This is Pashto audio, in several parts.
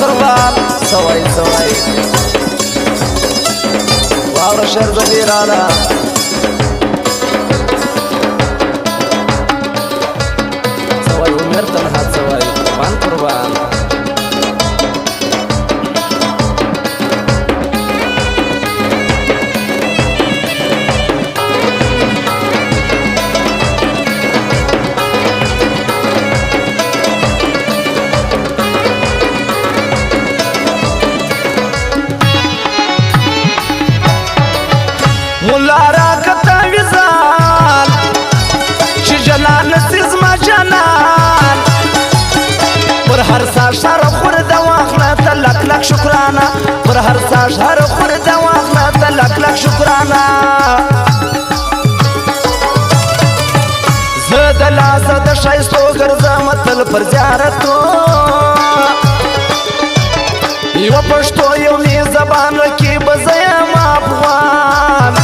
قربان سوي واور شهر زبيرانا سوي ومرتن هات سوي قربان مولارا کتا وزان چی جلال نسیز ما جنان پر هر ساشر خورد واخنا تلک لک شکرانا پر هر ساشر خورد واخنا تلک لک شکرانا زد لاسه د شایستو ګرځم تل پر زیارتو یو پښتو یو می زبان کې بزیم افغان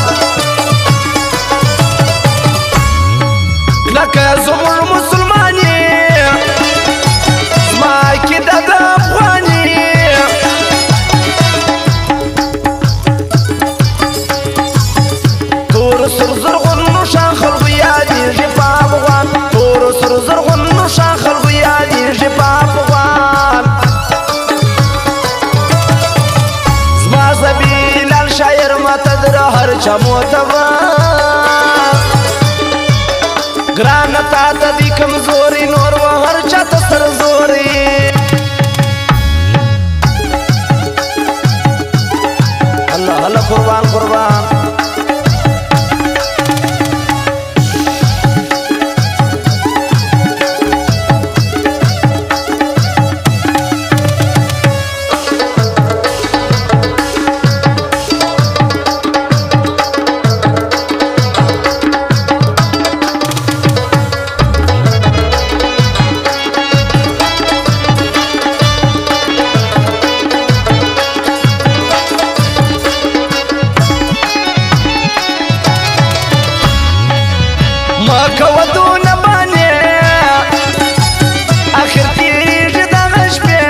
لکه زموږ مسلمانې زما عقیده د افغاني تور سر زرغونو شان خلکو یادېږي په افغان تور سر زرغونو شان خلکو یادېږي په افغان زما زبیلال شاعر ماته در هر چا معتبر گران تا تا دی کمزوری نور و هر چا تا سر زوری اللہ اللہ قربان قربان کودون باندې اخر تیږي د غشپې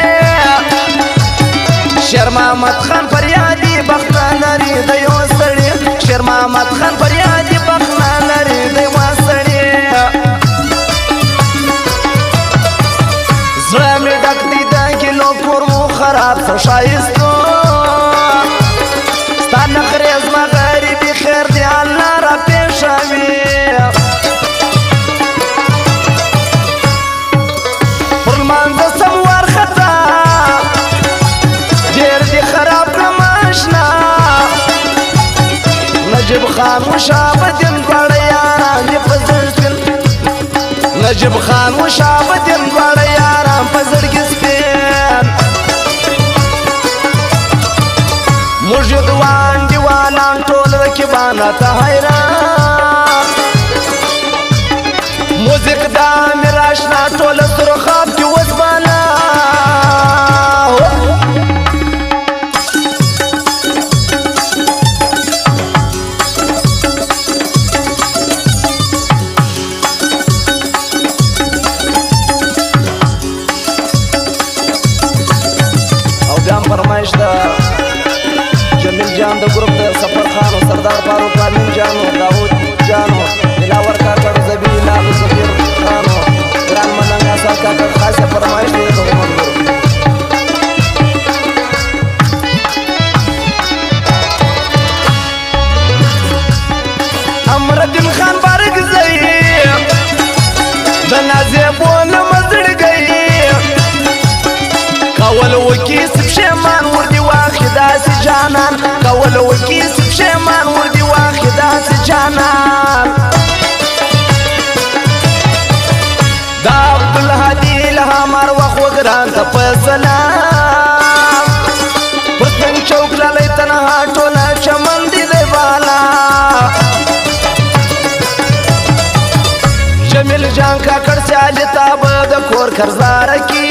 شیر محمد خان پر یادي بخت لري د یو سړي شیر محمد خان پر یادي بخت لري د یو سړي زړه مې ډک دی د کیلو کور مو خراب څه شایستو ستا نخرې زما غریبي خیر دی الله را پېښوي نجیب خان مشابدین بڑا یاران دی پزرگن نجیب خان مشابدین بڑا یاران پزرگسپین مجد وان دیوانان ټول رکبانا تا حیران موزیک دا میراشنا ټول سرخاب کی وزبانا فرمایش دا جمیل جان د ګروپ د سفر خان او سردار فاروق امین جان او داوود جان او دلاور کاکړ زبیل ابو سفیر خان او ګران مننګ اثر کاکړ خاصه فرمایش دی د ګروپ امردین خان بارک زئی د نازې بول مزړ گئی کول وکیس پشیمان وردی واخداسی جانان کول وکیس پشیمان وردی واخداسی جانان دا عبدالحدی لهمار وخ وگران تا پسلام پرتنگ چوک لالی تنها ٹولا چمن دی دی بالا جمیل جان کاکڑ سے آلی تاب دا کور کرزارکی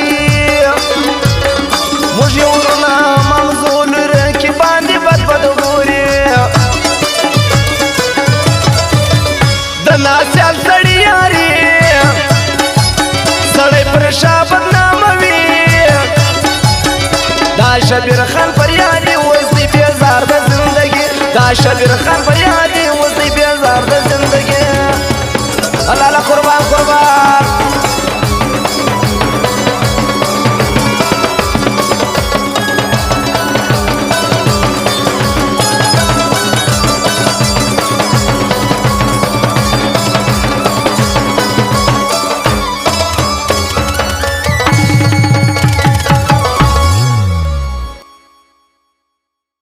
مجھے ورنا ممزول رکی باندی بد بد گوری دنا سیال سڑی یاری سڑی پرشا بدنام وی شبیر خان فریادی اوس دی بیزار د زندگی دا شبیر خان فریادی اوس دی بیزار د زندگی الله الله قربان قربان